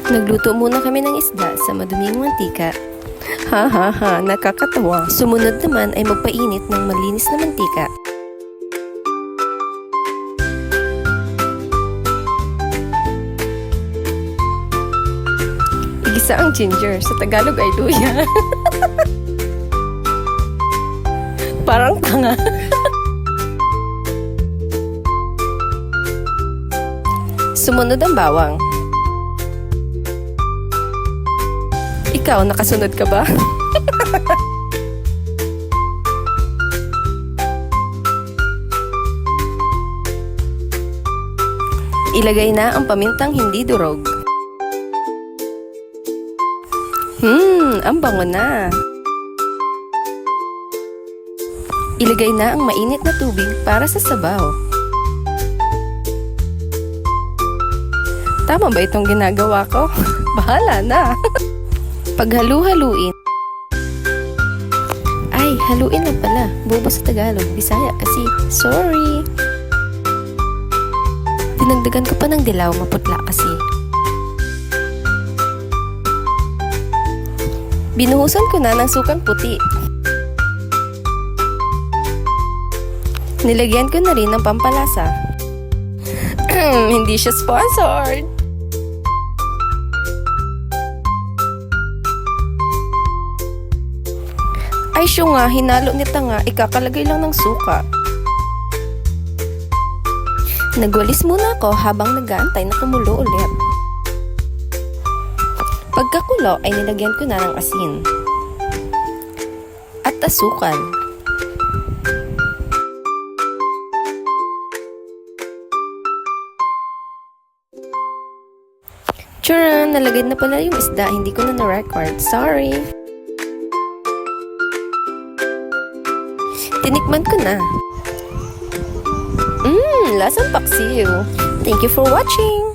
Nagluto muna kami ng isda sa maduming mantika. Ha ha ha, nakakatawa. Sumunod naman ay magpainit ng malinis na mantika. Igisa ang ginger, sa Tagalog ay luya. Parang tanga. Sumunod ang bawang. Ikaw, nakasunod ka ba? Ilagay na ang pamintang hindi durog. Ang bango na. Ilagay na ang mainit na tubig para sa sabaw. Tama ba itong ginagawa ko? Bahala na. Paghalu-haluin. Ay, haluin lang pala. Bobo sa Tagalog, Bisaya kasi. Sorry. Dinagdagan ko pa ng dilaw, maputla kasi. Binuhusan ko na ng sukang puti. Nilagyan ko na rin ng pampalasa. Hindi siya sponsored. Ay siyo nga, hinalo nita nga, ikakalagay lang ng suka. Nagwalis muna ako habang nag-aantay na kumulo ulit. Pagkakulo ay nilagyan ko na ng asin at asukal. Tcharan! Nalagay na pala yung isda, hindi ko na na-record. Sorry! Tinikman ko na. Lasang paksiw. Thank you for watching!